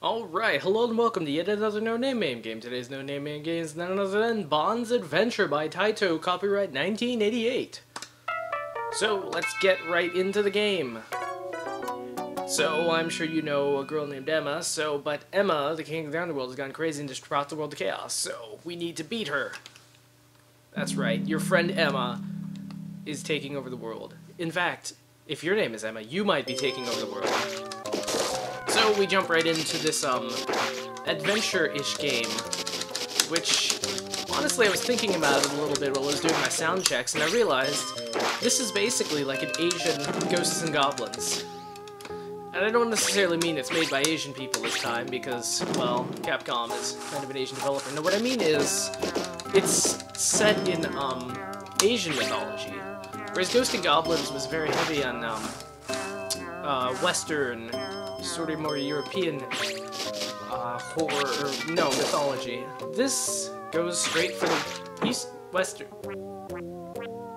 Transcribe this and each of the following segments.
Alright, hello and welcome to yet another no-name MAME game. Today's no-name MAME game is none other than Bonze Adventure by Taito, copyright 1988. So, let's get right into the game. So, I'm sure you know a girl named Emma, but Emma, the king of the underworld, has gone crazy and just brought the world to chaos, so we need to beat her. That's right, your friend Emma is taking over the world. In fact, if your name is Emma, you might be taking over the world. So we jump right into this, adventure-ish game, which, honestly, I was thinking about it a little bit while I was doing my sound checks, and I realized this is basically like an Asian Ghosts and Goblins. And I don't necessarily mean it's made by Asian people this time, because, well, Capcom is kind of an Asian developer. No, what I mean is, it's set in, Asian mythology, whereas Ghosts and Goblins was very heavy on, Western, sort of more European horror, no, mythology. This goes straight for the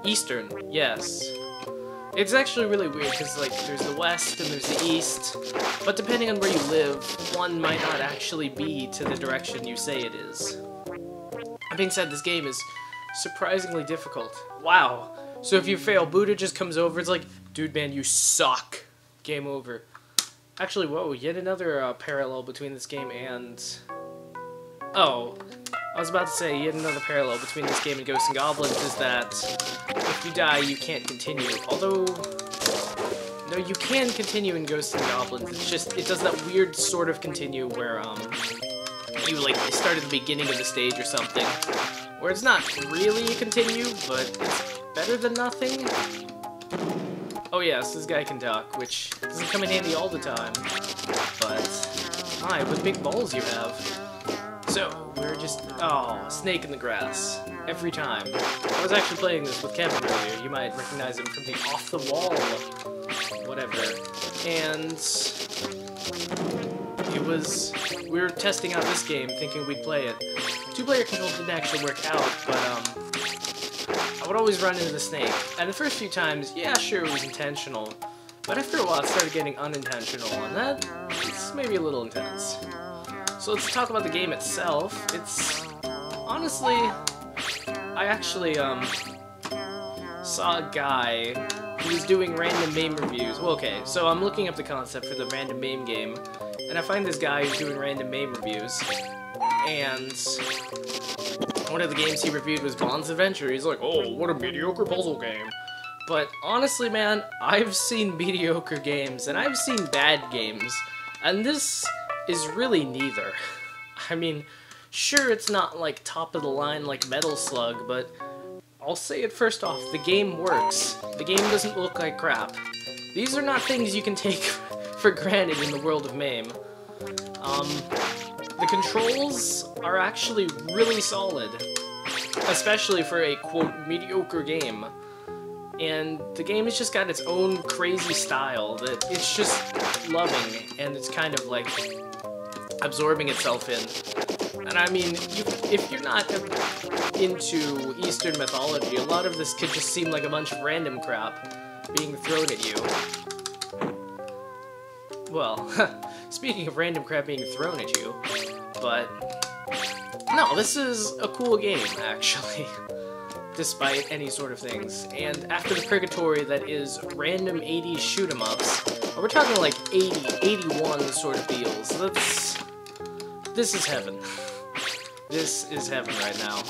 Eastern, yes. It's actually really weird, because, like, there's the West and there's the East, but depending on where you live, one might not actually be to the direction you say it is. That being said, this game is surprisingly difficult. Wow. So if you fail, Buddha just comes over, it's like, dude, man, you suck. Game over. Actually, whoa, yet another parallel between this game and... Oh, I was about to say, yet another parallel between this game and Ghosts and Goblins is that if you die, you can't continue. Although, no, you can continue in Ghosts and Goblins, it's just, it does that weird sort of continue where, you, like, start at the beginning of the stage or something, where it's not really a continue, but it's better than nothing. Oh yes, this guy can duck, which doesn't come in handy all the time, but my, what big balls you have. So, we're just, oh, snake in the grass, every time. I was actually playing this with Kevin earlier, you might recognize him from the off the wall, whatever, and it was, we were testing out this game, thinking we'd play it. Two-player control didn't actually work out, but, I would always run into the snake, and the first few times, yeah, sure, it was intentional, but after a while it started getting unintentional, and that's maybe a little intense. So let's talk about the game itself. It's, honestly, I actually, saw a guy who was doing random MAME reviews. Well, okay, so I'm looking up the concept for the random MAME game, and I find this guy who's doing random MAME reviews, and one of the games he reviewed was Bonze Adventure. He's like, oh, what a mediocre puzzle game. But honestly, man, I've seen mediocre games, and I've seen bad games, and this is really neither. I mean, sure, it's not like top of the line like Metal Slug, but I'll say it first off, the game works. The game doesn't look like crap. These are not things you can take for granted in the world of MAME. The controls are actually really solid, especially for a, quote, mediocre game. And the game has just got its own crazy style that it's just loving, and it's kind of like absorbing itself in. And I mean, if you're not into Eastern mythology, a lot of this could just seem like a bunch of random crap being thrown at you. Well, speaking of random crap being thrown at you, but no, this is a cool game, actually, despite any sort of things. And after the purgatory that is random 80s shoot-em-ups, we're talking like 80, 81 sort of deals. This is heaven. This is heaven right now.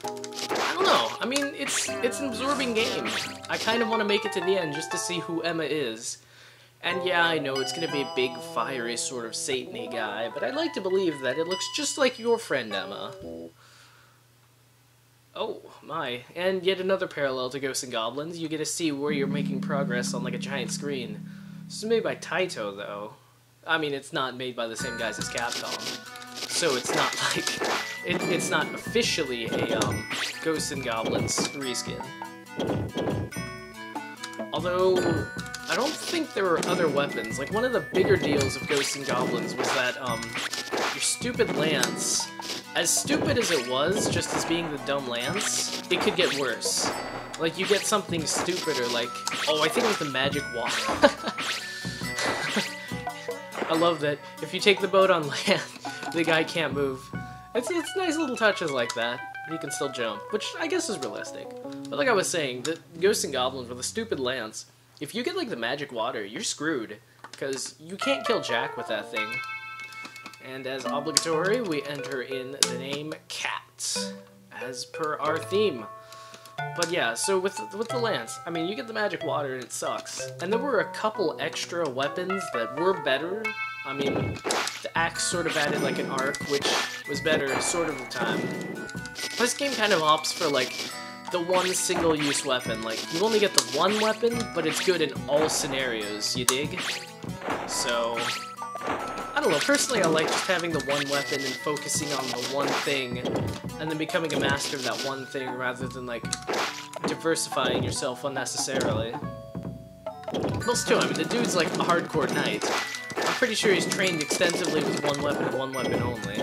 I don't know, I mean, it's an absorbing game. I kind of want to make it to the end just to see who Emma is. And yeah, I know it's gonna be a big, fiery, sort of Satan-y guy, but I'd like to believe that it looks just like your friend Emma. Oh, my. And yet another parallel to Ghosts and Goblins, you get to see where you're making progress on, like, a giant screen. This is made by Taito, though. I mean, it's not made by the same guys as Capcom, so it's not like... it's not officially a, Ghosts and Goblins reskin. Although, I don't think there were other weapons. Like, one of the bigger deals of Ghosts and Goblins was that, your stupid lance, as stupid as it was, just as being the dumb lance, it could get worse. Like, you get something stupider, like, oh, I think it was the magic wand. I love that if you take the boat on land, the guy can't move. It's nice little touches like that. He can still jump, which I guess is realistic. But like I was saying, the Ghosts and Goblins with a stupid lance, if you get like the magic water, you're screwed. Because you can't kill Jack with that thing. And as obligatory, we enter in the name Cat, as per our theme. But yeah, so with the lance, I mean, you get the magic water and it sucks. And there were a couple extra weapons that were better. I mean, the axe sort of added like an arc, which was better sort of the time. This game kind of opts for like the one single-use weapon. Like, you only get the one weapon, but it's good in all scenarios, you dig? So, I don't know, personally I like just having the one weapon and focusing on the one thing, and then becoming a master of that one thing rather than like diversifying yourself unnecessarily. Plus too, I mean, the dude's like a hardcore knight. I'm pretty sure he's trained extensively with one weapon and one weapon only.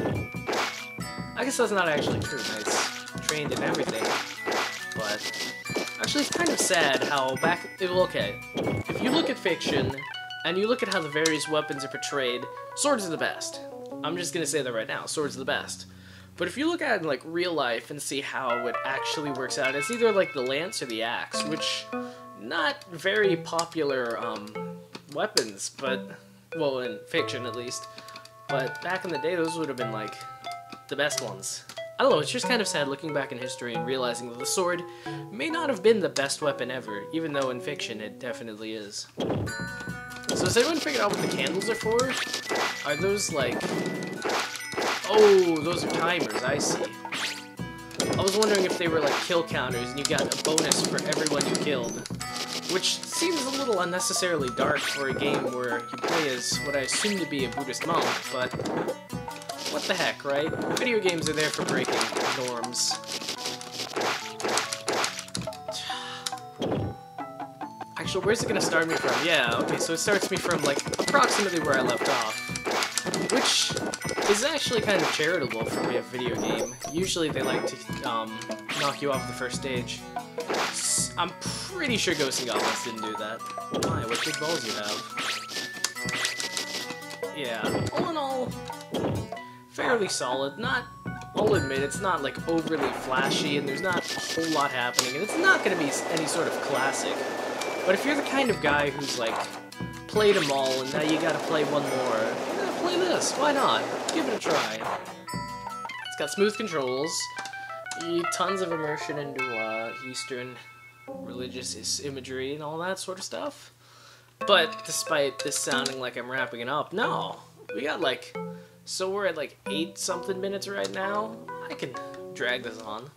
I guess that's not actually true, knights trained in everything, but actually it's kind of sad how okay, if you look at fiction, and you look at how the various weapons are portrayed, swords are the best. I'm just gonna say that right now, swords are the best. But if you look at it in like real life and see how it actually works out, it's either like the lance or the axe, which not very popular weapons, but, well, in fiction at least. But back in the day, those would have been like the best ones. I don't know, it's just kind of sad looking back in history and realizing that the sword may not have been the best weapon ever, even though in fiction it definitely is. So has anyone figured out what the candles are for? Are those like... Oh, those are timers, I see. I was wondering if they were like kill counters and you got a bonus for everyone you killed. Which seems a little unnecessarily dark for a game where you play as what I assume to be a Buddhist monk, but... What the heck, right? Video games are there for breaking norms. Actually, where's it gonna start me from? Yeah, okay, so it starts me from, like, approximately where I left off. Which is actually kind of charitable for a video game. Usually they like to, knock you off the first stage. I'm pretty sure Ghosts and Goblins didn't do that. My, what big balls you have. Yeah, all in all, fairly solid. I'll admit, it's not, like, overly flashy, and there's not a whole lot happening, and it's not gonna be any sort of classic. But if you're the kind of guy who's, like, played them all, and now you gotta play one more, yeah, play this, why not? Give it a try. It's got smooth controls, tons of immersion into, Eastern religious imagery and all that sort of stuff. But, despite this sounding like I'm wrapping it up, no! We got, like... So we're at, like, 8-something minutes right now. I can drag this on.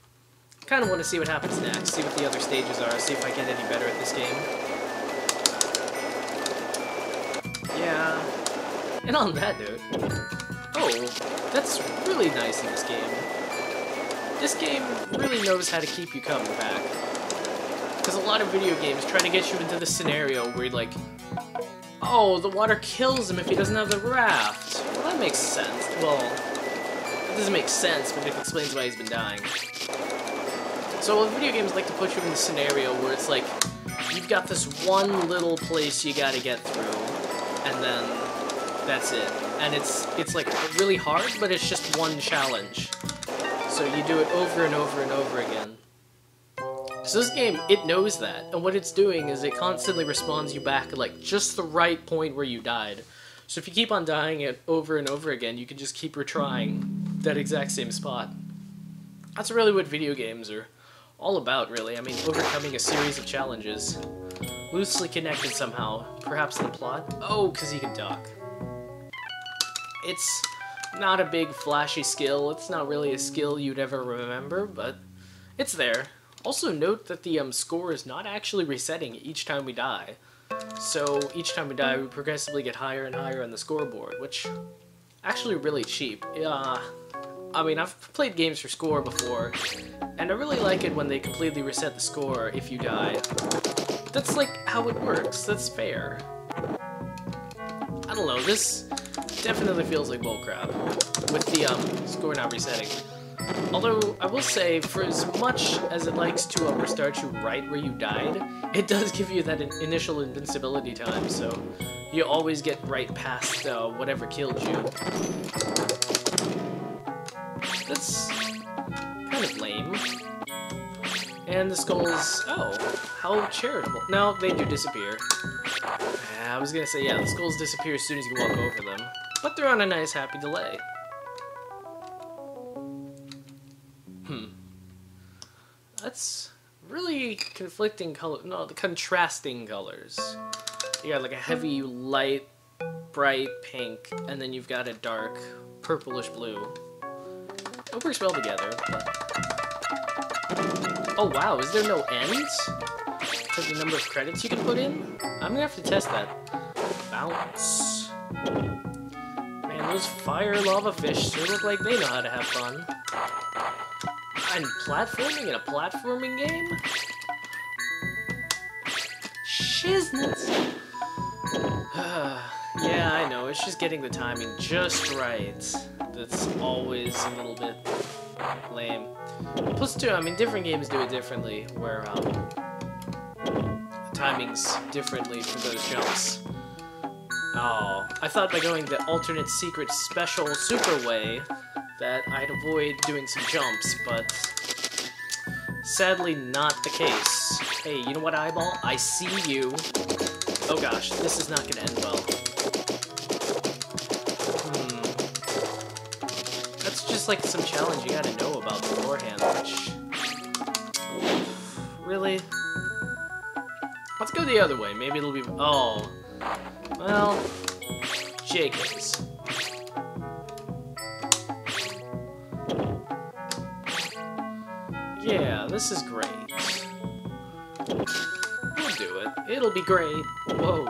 Kind of want to see what happens next, see what the other stages are, see if I get any better at this game. Yeah. And on that note... Oh, that's really nice in this game. This game really knows how to keep you coming back. Because a lot of video games try to get you into this scenario where you're like, oh, the water kills him if he doesn't have the raft. Well, that makes sense. Well, it doesn't make sense, but it explains why he's been dying. So video games like to put you in the scenario where it's like, you've got this one little place you gotta get through, and then that's it. And it's like really hard, but it's just one challenge. So you do it over and over and over again. So this game, it knows that, and what it's doing is it constantly respawns you back at like just the right point where you died. So if you keep on dying it over and over again, you can just keep retrying that exact same spot. That's really what video games are all about, really. I mean, overcoming a series of challenges. Loosely connected somehow, perhaps in the plot. Oh, because he can duck. It's not a big flashy skill. It's not really a skill you'd ever remember, but it's there. Also note that the score is not actually resetting each time we die. So each time we die, we progressively get higher and higher on the scoreboard, which actually really cheap. I mean, I've played games for score before, and I really like it when they completely reset the score if you die. That's like how it works. That's fair. I don't know, this definitely feels like bullcrap with the score not resetting. Although, I will say, for as much as it likes to restart you right where you died, it does give you that initial invincibility time, so you always get right past whatever killed you. That's kind of lame. And the skulls... Oh, how charitable. No, they do disappear. I was gonna say, yeah, the skulls disappear as soon as you walk over them. But they're on a nice, happy delay. That's really conflicting color. No, the contrasting colors. You got like a heavy, light, bright pink, and then you've got a dark, purplish blue. It works well together, but... Oh wow, is there no end for the number of credits you can put in? I'm gonna have to test that. Bounce. Man, those fire lava fish sure look like they know how to have fun. And platforming in a platforming game? Shiznits! Yeah, I know, it's just getting the timing just right. That's always a little bit lame. Plus, too, I mean, different games do it differently, where, timing's differently for those jumps. Oh, I thought by going the alternate secret special super way that I'd avoid doing some jumps, but sadly not the case. Hey, you know what, Eyeball? I see you. Oh gosh, this is not gonna end well. That's just like some challenge you gotta know about beforehand, which... Really? Let's go the other way, maybe it'll be... Oh. Well... JK's. Yeah, this is great. We'll do it. It'll be great. Whoa.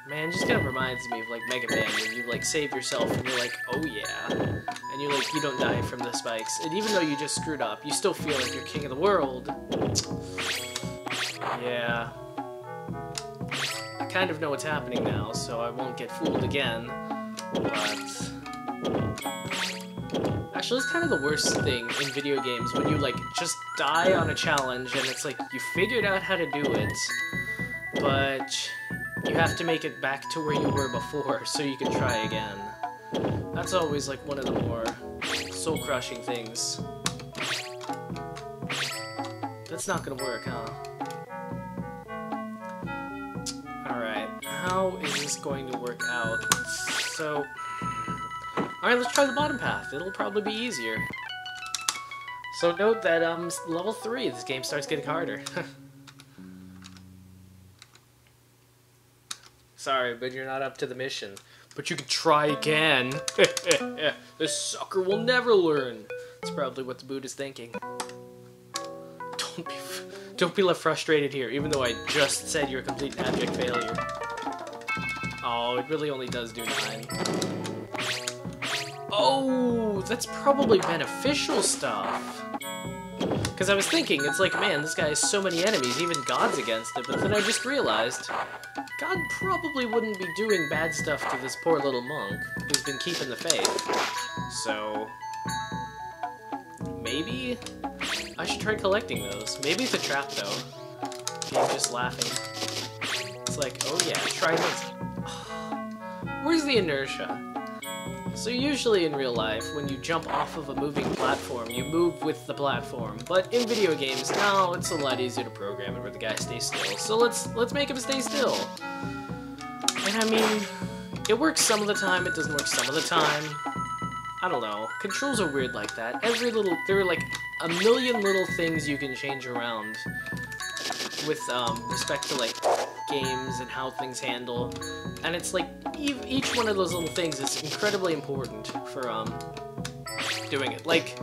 Man, just kind of reminds me of, like, Mega Man, when you, like, save yourself and you're like, oh yeah. And you like, you don't die from the spikes. And even though you just screwed up, you still feel like you're king of the world. Yeah. I kind of know what's happening now, so I won't get fooled again. But... Actually, it's kind of the worst thing in video games when you, like, just die on a challenge and it's like, you figured out how to do it, but you have to make it back to where you were before so you can try again. That's always, like, one of the more soul-crushing things. That's not gonna work, huh? Alright, how is this going to work out? So... Alright, let's try the bottom path. It'll probably be easier. So note that, level 3, this game starts getting harder. Sorry, but you're not up to the mission. But you can try again. This sucker will never learn. That's probably what the Buddha's thinking. Don't be left frustrated here, even though I just said you're a complete and abject failure. Oh, it really only does do 9. Oh, that's probably beneficial stuff. Because I was thinking, it's like, man, this guy has so many enemies, even God's against it, but then I just realized, God probably wouldn't be doing bad stuff to this poor little monk who's been keeping the faith. So... maybe I should try collecting those. Maybe it's a trap, though. I'm just laughing. It's like, oh yeah, try this. Where's the inertia? So usually in real life, when you jump off of a moving platform, you move with the platform. But in video games, no, it's a lot easier to program it where the guy stays still. So let's make him stay still. And I mean, it works some of the time, it doesn't work some of the time. I don't know. Controls are weird like that. There are like a million little things you can change around with respect to like games and how things handle, and it's like each one of those little things is incredibly important for doing it. Like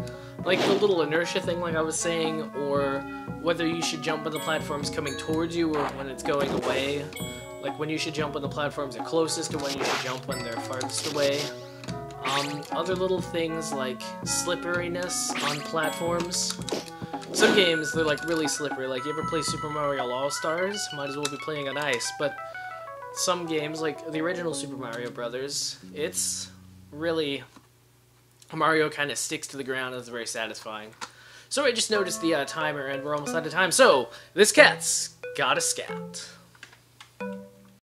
the little inertia thing, like I was saying, or whether you should jump when the platform's coming towards you or when it's going away. Like when you should jump when the platforms are closest to when you should jump when they're farthest away. Other little things like slipperiness on platforms. Some games, they're like really slippery. Like, you ever play Super Mario All-Stars? Might as well be playing on ice. But some games, like the original Super Mario Brothers, it's really Mario kind of sticks to the ground. It's very satisfying. So I just noticed the timer, and we're almost out of time. So, this cat's got a scat.